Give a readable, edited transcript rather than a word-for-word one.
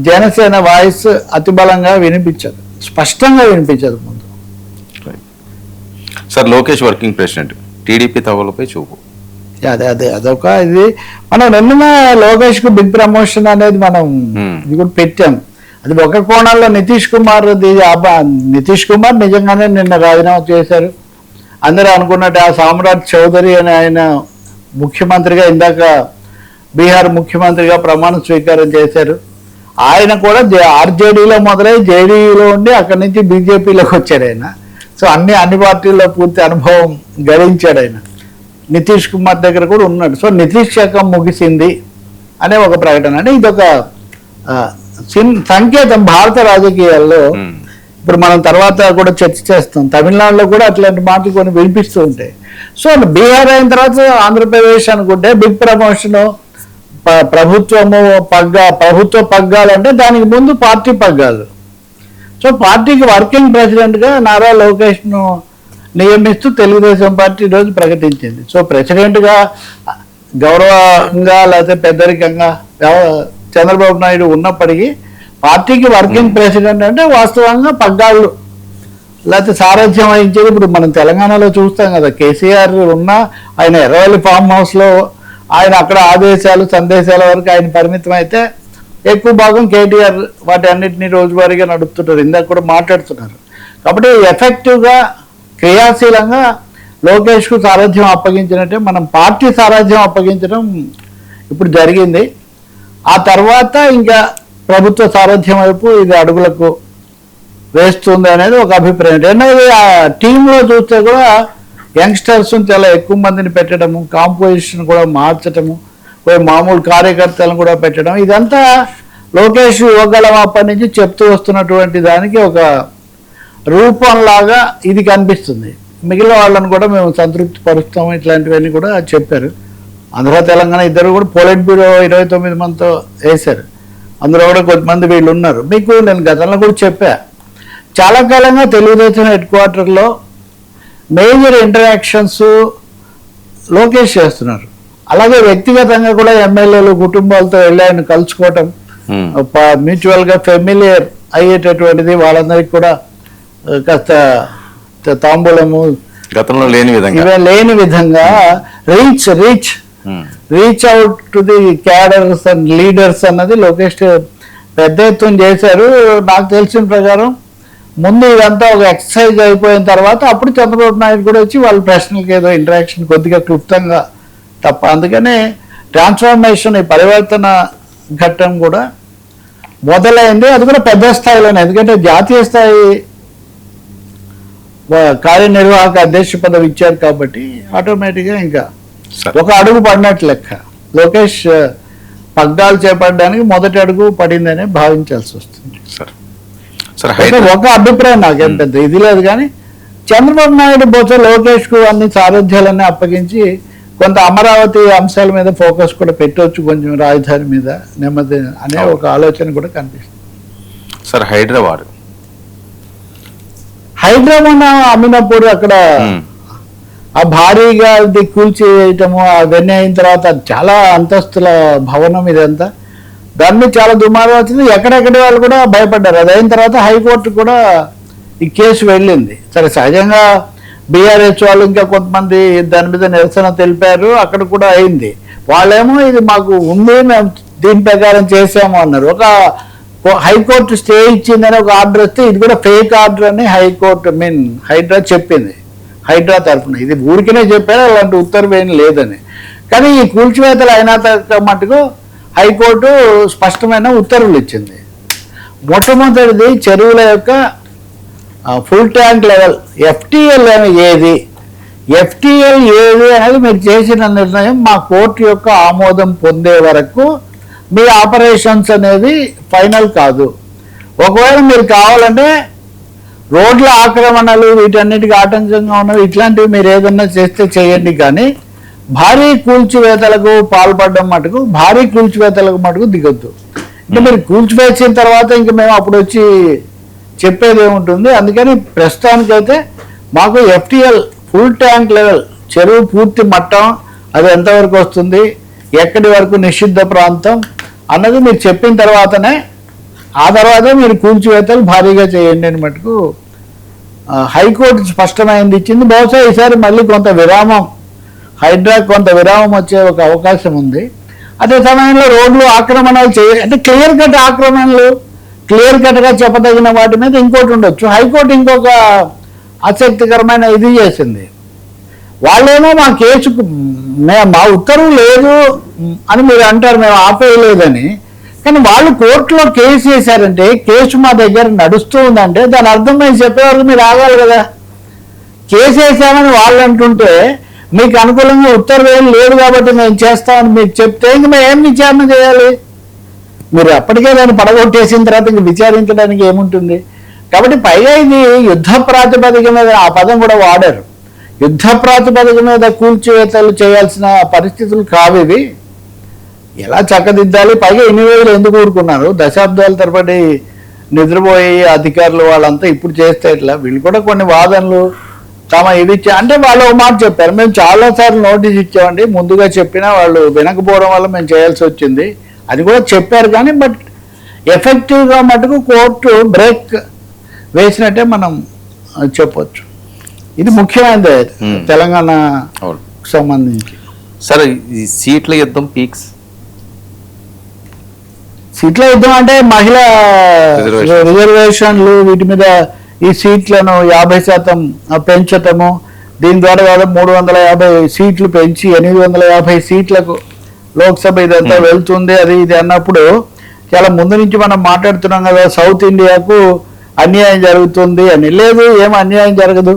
Janasena voice అతి బలంగా వినిపించదు, స్పష్టంగా వినిపించదు ముందు. Sir Lokesh working president, TDP తవలపై చూపు. అదొక ఇది మనం నిన్న లోకేష్కు బిగ్ ప్రమోషన్ అనేది మనం ఇది కూడా పెట్టాం. అది ఒక కోణంలో నితీష్ కుమార్ నిజంగానే నిన్న రాజీనామా చేశారు. అందరూ అనుకున్నట్టు ఆ సామ్రాట్ చౌదరి అని ఆయన ముఖ్యమంత్రిగా ఇందాక బీహార్ ముఖ్యమంత్రిగా ప్రమాణ స్వీకారం చేశారు. ఆయన కూడా ఆర్జేడీలో మొదలై జేడీలో ఉండి అక్కడి నుంచి బీజేపీలోకి వచ్చాడు ఆయన. సో అన్ని పార్టీల్లో పూర్తి అనుభవం గడించాడు ఆయన. నితీష్ కుమార్ దగ్గర కూడా ఉన్నాడు. సో నితీష్ శకం ముగిసింది అనే ఒక ప్రకటన. అంటే ఇదొక సంకేతం భారత రాజకీయాల్లో. ఇప్పుడు మనం తర్వాత కూడా చర్చ చేస్తాం, తమిళనాడులో కూడా అట్లాంటి మాటలు కొన్ని వినిపిస్తూ ఉంటాయి. సో బీహార్ అయిన తర్వాత ఆంధ్రప్రదేశ్ అనుకుంటే బిగ్ ప్రమోషన్, ప్రభుత్వ పగ్గాలంటే దానికి ముందు పార్టీ పగ్గాలు. సో పార్టీకి వర్కింగ్ ప్రెసిడెంట్గా నారా లోకేష్ను నియమిస్తూ తెలుగుదేశం పార్టీ ఈరోజు ప్రకటించింది. సో ప్రెసిడెంట్గా గౌరవంగా లేకపోతే పెద్దరికంగా చంద్రబాబు నాయుడు ఉన్నప్పటికీ పార్టీకి వర్కింగ్ ప్రెసిడెంట్ అంటే వాస్తవంగా పగ్గాళ్ళు లేకపోతే సారథ్యం వహించేది. ఇప్పుడు మనం తెలంగాణలో చూస్తాం కదా, కేసీఆర్ ఉన్నా ఆయన ఎర్రవల్లి ఫామ్ హౌస్లో ఆయన అక్కడ ఆదేశాలు సందేశాల వరకు ఆయన పరిమితం అయితే, ఎక్కువ భాగం కేటీఆర్ వాటి అన్నింటినీ రోజువారీగా నడుపుతుంటారు. ఇందాక కూడా మాట్లాడుతున్నారు. కాబట్టి ఎఫెక్టివ్గా క్రియాశీలంగా లోకేష్కు సారథ్యం అప్పగించినట్టే మనం పార్టీ సారథ్యం అప్పగించడం ఇప్పుడు జరిగింది. ఆ తర్వాత ఇంకా ప్రభుత్వ సారథ్యం వైపు ఇది అడుగులకు వేస్తుంది అనేది ఒక అభిప్రాయం. రెండవది ఆ టీంలో చూస్తే కూడా యంగ్స్టర్స్ చాలా ఎక్కువ మందిని పెట్టడము, కాంపోజిషన్ కూడా మార్చడము, మామూలు కార్యకర్తలను కూడా పెట్టడం, ఇదంతా లోకేష్ యువగలం అప్పటి నుంచి చెప్తూ వస్తున్నటువంటి దానికి ఒక రూపంలాగా ఇది కనిపిస్తుంది. మిగిలిన వాళ్ళని కూడా మేము సంతృప్తి పరుస్తాము ఇట్లాంటివన్నీ కూడా చెప్పారు. ఆంధ్ర తెలంగాణ ఇద్దరు కూడా పోలిట్ బ్యూరో 29 మందితో వేశారు. అందులో కూడా కొంతమంది వీళ్ళు ఉన్నారు. మీకు నేను గతంలో కూడా చెప్పా, చాలా కాలంగా తెలుగుదేశం హెడ్ క్వార్టర్లో మేజర్ ఇంటరాక్షన్స్ లోకేష్ చేస్తున్నారు. అలాగే వ్యక్తిగతంగా కూడా ఎమ్మెల్యేలు కుటుంబాలతో వెళ్ళి ఆయన కలుసుకోవటం, మ్యూచువల్గా ఫెమిలియర్ అయ్యేటటువంటిది, వాళ్ళందరికీ కూడా కాస్త తాంబూలము గతంలో లేని విధంగా reach out to the cadres and leaders అన్నది లోకేష్ పెద్ద ఎత్తున చేశారు. నాకు తెలిసిన ప్రకారం ముందు ఇదంతా ఒక ఎక్సర్సైజ్ అయిపోయిన తర్వాత అప్పుడు చంద్రబాబు నాయుడు కూడా వచ్చి వాళ్ళ ప్రశ్నలకి ఏదో ఇంటరాక్షన్ కొద్దిగా క్లుప్తంగా తప్ప. అందుకనే ట్రాన్స్ఫర్మేషన్, ఈ పరివర్తన ఘట్టం కూడా మొదలైంది. అది కూడా పెద్ద స్థాయిలోనే, ఎందుకంటే జాతీయ స్థాయి కార్యనిర్వాహక అధ్యక్ష పదవి ఇచ్చారు కాబట్టి ఆటోమేటిక్గా ఇంకా ఒక అడుగు పడినట్లు లెక్క. లోకేష్ పగ్గాలు చేపట్టడానికి మొదటి అడుగు పడిందనే భావించాల్సి వస్తుంది. ఒక అభిప్రాయం నాకేం పెద్ద ఇది లేదు, కానీ చంద్రబాబు నాయుడు బహుశా లోకేష్కు అన్ని సారథ్యాలన్నీ అప్పగించి కొంత అమరావతి అంశాల మీద ఫోకస్ కూడా పెట్టవచ్చు, కొంచెం రాజధాని మీద నెమ్మది అనే ఒక ఆలోచన కూడా కనిపిస్తుంది. సార్ హైదరాబాద్ అమ్మినప్పుడు అక్కడ ఆ భారీగా ఇది కూల్చేయటము అవన్నీ అయిన తర్వాత చాలా అంతస్తుల భవనం ఇదంతా, దాన్ని చాలా దుమారం వచ్చింది. ఎక్కడెక్కడి వాళ్ళు కూడా భయపడ్డారు. అది అయిన తర్వాత హైకోర్టు కూడా ఈ కేసు వెళ్ళింది. సరే, సహజంగా బీఆర్ఎస్ వాళ్ళు ఇంకా కొంతమంది దాని మీద నిరసన తెలిపారు, అక్కడ కూడా అయింది. వాళ్ళేమో ఇది మాకు ఉంది, మేము దీని ప్రకారం చేసాము అన్నారు. ఒక హైకోర్టు స్టే ఇచ్చిందని ఒక ఆర్డర్ వస్తే ఇది కూడా ఫేక్ ఆర్డర్ అని హైకోర్టు హైడ్రా చెప్పింది. హైడ్రా తరఫున ఇది ఊరికనే చెప్పారు, అలాంటి ఉత్తర్వు ఏం లేదని. కానీ ఈ కూల్చివేతలు అయిన మటుకు హైకోర్టు స్పష్టమైన ఉత్తర్వులు ఇచ్చింది. మొట్టమొదటిది చెరువుల యొక్క ఫుల్ ట్యాంక్ లెవెల్ ఎఫ్టీఎల్ ఏది అనేది మీరు చేసిన నిర్ణయం మా కోర్టు యొక్క ఆమోదం పొందే వరకు మీ ఆపరేషన్స్ అనేది ఫైనల్ కాదు. ఒకవేళ మీరు కావాలంటే రోడ్ల ఆక్రమణలు వీటన్నిటికీ ఆటంకంగా ఉన్నవి ఇట్లాంటివి మీరు ఏదన్నా చేస్తే చేయండి, కానీ భారీ కూల్చివేతలకు పాల్పడడం మటుకు దిగొద్దు. అంటే మీరు కూల్చివేసిన తర్వాత ఇంక మేము అప్పుడు వచ్చి చెప్పేది ఏముంటుంది. అందుకని ప్రస్తుతానికైతే మాకు ఎఫ్టీఎల్ ఫుల్ ట్యాంక్ లెవెల్ చెరువు పూర్తి మట్టం అది ఎంతవరకు వస్తుంది, ఎక్కడి వరకు నిషిద్ధ ప్రాంతం అన్నది మీరు చెప్పిన తర్వాతనే ఆ తర్వాత మీరు కూల్చివేతలు భారీగా చేయండి అని మటుకు హైకోర్టు స్పష్టమైంది ఇచ్చింది. బహుశా ఈసారి మళ్ళీ కొంత విరామం, హైడ్రా కొంత విరామం వచ్చే ఒక అవకాశం ఉంది. అదే సమయంలో రోడ్లు ఆక్రమణలు అంటే క్లియర్ కట్ ఆక్రమణలు, క్లియర్ కట్గా చెప్పదగిన వాటి మీద ఇంకోటి ఉండొచ్చు. హైకోర్టు ఇంకొక ఆసక్తికరమైన ఇది చేసింది. వాళ్ళేమో మా కేసుకు మా ఉత్తర్వు లేదు అని మీరు అంటారు, మేము ఆపేయలేదని. కానీ వాళ్ళు కోర్టులో కేసు వేశారంటే, కేసు మా దగ్గర నడుస్తూ ఉందంటే దాని అర్థం మేము చెప్పేవరకు మీరు ఆగాలి కదా. కేసు వేసామని వాళ్ళు అంటుంటే మీకు అనుకూలంగా ఉత్తర్వు ఏం లేదు కాబట్టి మేము చేస్తామని మీకు చెప్తే ఇంక మేము ఏం విచారణ చేయాలి? మీరు అప్పటికే దాన్ని పడగొట్టేసిన తర్వాత ఇంక విచారించడానికి ఏముంటుంది? కాబట్టి పైగా ఇది యుద్ధ ప్రాతిపదిక మీద, ఆ పదం కూడా వాడారు, యుద్ధ ప్రాతిపదిక మీద కూల్చివేతలు చేయాల్సిన పరిస్థితులు కావు ఇవి. ఎలా చక్కదిద్దాలి? పైగా ఎన్ని రోజులు ఎందుకు ఊరుకున్నారు? దశాబ్దాల తరబడి నిద్రపోయి అధికారులు వాళ్ళంతా ఇప్పుడు చేస్తే ఇట్లా. వీళ్ళు కూడా కొన్ని వాదనలు తమ ఇది అంటే వాళ్ళు ఒక మాట చెప్పారు, మేము చాలాసార్లు నోటీస్ ఇచ్చామండి, ముందుగా చెప్పినా వాళ్ళు వినకపోవడం వల్ల మేము చేయాల్సి వచ్చింది అది కూడా చెప్పారు. కానీ బట్ ఎఫెక్టివ్గా మటుకు కోర్టు బ్రేక్ వేసినట్టే మనం చెప్పొచ్చు. ఇది ముఖ్యమైనది తెలంగాణకు సంబంధించి. సరే, ఈ సీట్ల యుద్ధం పీక్స్, సీట్ల యుద్ధం అంటే మహిళా రిజర్వేషన్లు, వీటి మీద ఈ సీట్లను 50% పెంచటము, దీని ద్వారా 350 సీట్లు పెంచి 850 సీట్లకు లోక్సభ ఇదంతా వెళ్తుంది అది ఇది అన్నప్పుడు చాలా ముందు నుంచి మనం మాట్లాడుతున్నాం కదా, సౌత్ ఇండియాకు అన్యాయం జరుగుతుంది అని. లేదు, ఏం అన్యాయం జరగదు.